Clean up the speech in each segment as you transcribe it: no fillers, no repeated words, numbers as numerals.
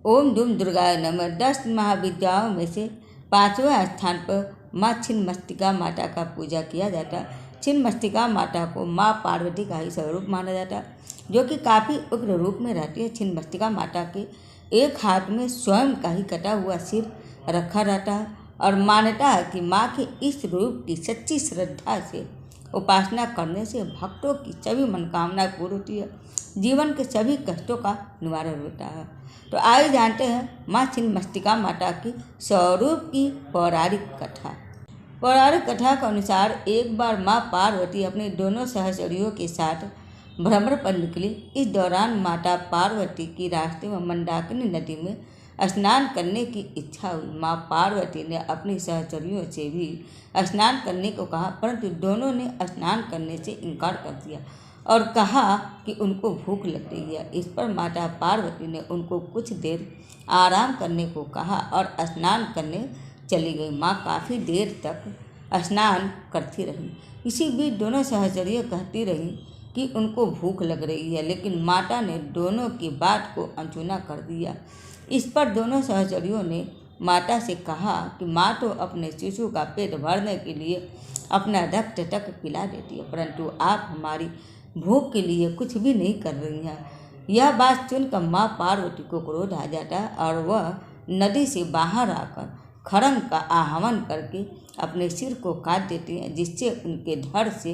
ओम धूम दुर्गाय नमः। 10 महाविद्याओं में से 5वें स्थान पर माँ छिन्नमस्तिका माता का पूजा किया जाता। छिन्नमस्तिका माता को माँ पार्वती का ही स्वरूप माना जाता, जो कि काफ़ी उग्र रूप में रहती है। छिन्नमस्तिका माता के एक हाथ में स्वयं का ही कटा हुआ सिर रखा रहता है और मान्यता है कि माँ के इस रूप की सच्ची श्रद्धा से उपासना करने से भक्तों की सभी मनोकामनाएं पूरी होती है, जीवन के सभी कष्टों का निवारण होता है। तो आइए जानते हैं माँ छिन्नमस्तिका माता की स्वरूप की पौराणिक कथा। पौराणिक कथा के अनुसार एक बार माँ पार्वती अपने दोनों सहचरियों के साथ भ्रमण पर निकली। इस दौरान माता पार्वती की रास्ते में मंदाकिनी नदी में स्नान करने की इच्छा हुई। माँ पार्वती ने अपनी सहचरियों से भी स्नान करने को कहा, परंतु दोनों ने स्नान करने से इनकार कर दिया और कहा कि उनको भूख लग रही है। इस पर माता पार्वती ने उनको कुछ देर आराम करने को कहा और स्नान करने चली गई। माँ काफ़ी देर तक स्नान करती रही। इसी बीच दोनों सहचरियाँ कहती रहीं कि उनको भूख लग रही है, लेकिन माता ने दोनों की बात को अनसुना कर दिया। इस पर दोनों सहचरियों ने माता से कहा कि माँ तो अपने शिशु का पेट भरने के लिए अपना रक्त तक पिला देती है, परंतु आप हमारी भूख के लिए कुछ भी नहीं कर रही हैं। यह बात सुनकर माँ पार्वती को क्रोध आ जाता है और वह नदी से बाहर आकर खड्ग का आह्वान करके अपने सिर को काट देती हैं, जिससे उनके धड़ से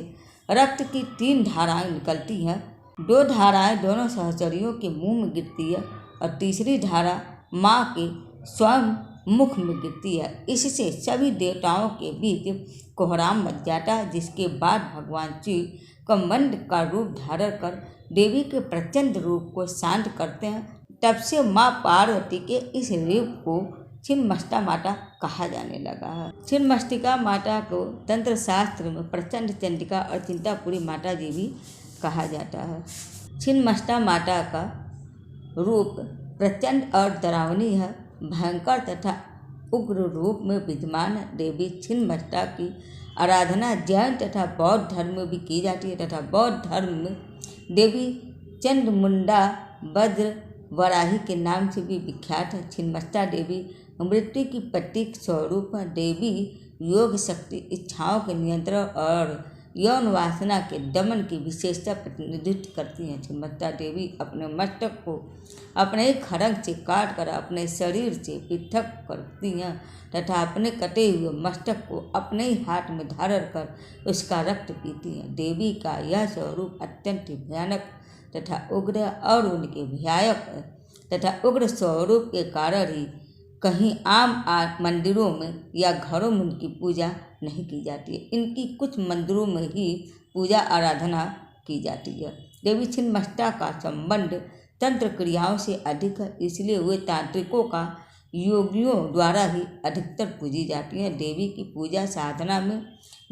रक्त की 3 धाराएं निकलती हैं। 2 धाराएं दोनों सहचरियों के मुंह में गिरती है और तीसरी धारा माँ के स्वयं मुख में गिरती है। इससे सभी देवताओं के बीच कोहराम मच जाता है, जिसके बाद भगवान शिव कमंड का रूप धारण कर देवी के प्रचंड रूप को शांत करते हैं। तब से माँ पार्वती के इस रूप को छिन्नमस्तिका माता कहा जाने लगा है। छिन्नमस्तिका माता को तंत्र शास्त्र में प्रचंड चंडिका और चिंतापुरी माता जी भी कहा जाता है। छिन्नमस्तिका माता का रूप प्रचंड और डरावनी है। भयंकर तथा उग्र रूप में विद्यमान देवी छिन्नमस्तिका की आराधना जैन तथा बौद्ध धर्म में भी की जाती है तथा बौद्ध धर्म में देवी चंद्रमुंडा वज्र वराही के नाम से भी विख्यात है। छिन्नमस्तिका देवी मृत्यु की प्रतीक स्वरूप है। देवी योग शक्ति, इच्छाओं के नियंत्रण और यौन वासना के दमन की विशेषता प्रतिनिधित्व करती हैं। छिन्नमस्तिका देवी अपने मस्तक को अपने खड्ग से काट कर अपने शरीर से पृथक करती हैं तथा अपने कटे हुए मस्तक को अपने ही हाथ में धारण कर उसका रक्त पीती हैं। देवी का यह स्वरूप अत्यंत भयानक तथा उग्र और उनके भयानक तथा उग्र स्वरूप के कारण ही कहीं आम मंदिरों में या घरों में उनकी पूजा नहीं की जाती है। इनकी कुछ मंदिरों में ही पूजा आराधना की जाती है। देवी छिन्नमस्तिका का संबंध तंत्र क्रियाओं से अधिक है, इसलिए वे तांत्रिकों का योगियों द्वारा ही अधिकतर पूजी जाती हैं। देवी की पूजा साधना में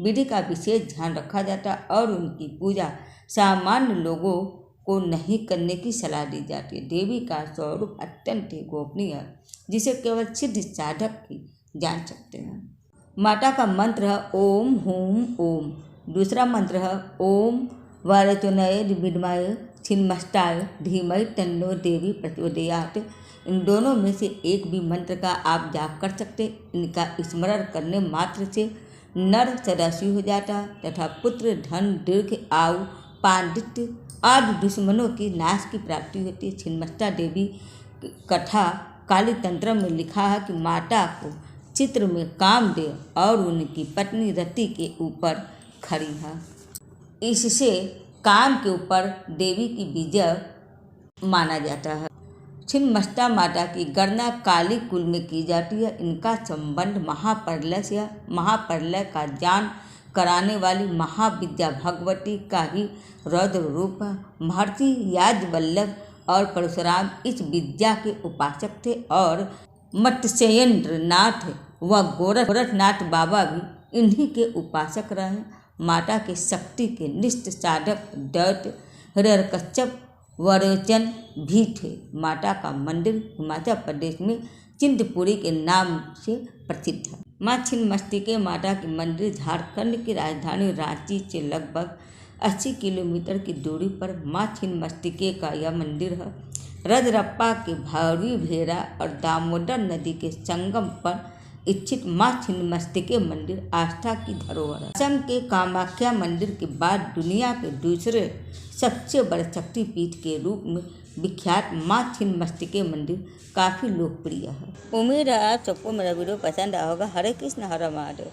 विधि का विशेष ध्यान रखा जाता है और उनकी पूजा सामान्य लोगों को नहीं करने की सलाह दी जाती है। देवी का स्वरूप अत्यंत ही गोपनीय है, जिसे केवल सिद्ध साधक ही जान सकते हैं। माता का मंत्र है ओम हूम ओम। दूसरा मंत्र है ओम वरचुनय विद्महे छिन्नमस्तिकाय धीमहि तन्नो देवी प्रचोदयात्। इन दोनों में से एक भी मंत्र का आप जाप कर सकते। इनका स्मरण करने मात्र से नर सदाशिव हो जाता तथा पुत्र, धन, दीर्घ आयु, पांडित्य आदि दुश्मनों की नाश की प्राप्ति होती है। छिन्नमस्तिका देवी कथा काली तंत्र में लिखा है कि माता को चित्र में कामदेव और उनकी पत्नी रति के ऊपर खड़ी है। इससे काम के ऊपर देवी की विजय माना जाता है। छिन्नमस्तिका माता की गणना काली कुल में की जाती है। इनका संबंध महाप्रलय से है। महाप्रलय का ज्ञान कराने वाली महाविद्या भगवती का ही रौद्र रूप है। महर्षि याज्ञवल्क्य और परशुराम इस विद्या के उपासक थे और मत्स्येंद्र नाथ व गोरखनाथ बाबा भी इन्हीं के उपासक रहे। माता के शक्ति के निष्ठ साधक दैत्य हिरण्यकश्यप वरोचन भी थे। माता का मंदिर हिमाचल प्रदेश में चिंतपुरी के नाम से प्रसिद्ध है। माँ छिन्नमस्तिका माता के मंदिर झारखंड की राजधानी रांची से लगभग 80 किलोमीटर की दूरी पर माँ छिन्नमस्तिका का यह मंदिर है। रजरप्पा के भैरवी भेरा और दामोदर नदी के संगम पर स्थित माँ छिन्नमस्तिके मंदिर आस्था की धरोहर है। असम के कामाख्या मंदिर के बाद दुनिया के दूसरे सबसे बड़े शक्तिपीठ के रूप में विख्यात माँ छिन्नमस्तिके मंदिर काफ़ी लोकप्रिय है। उम्मीद है आप सबको मेरा वीडियो पसंद आया होगा। हरे कृष्ण हरे महादेव।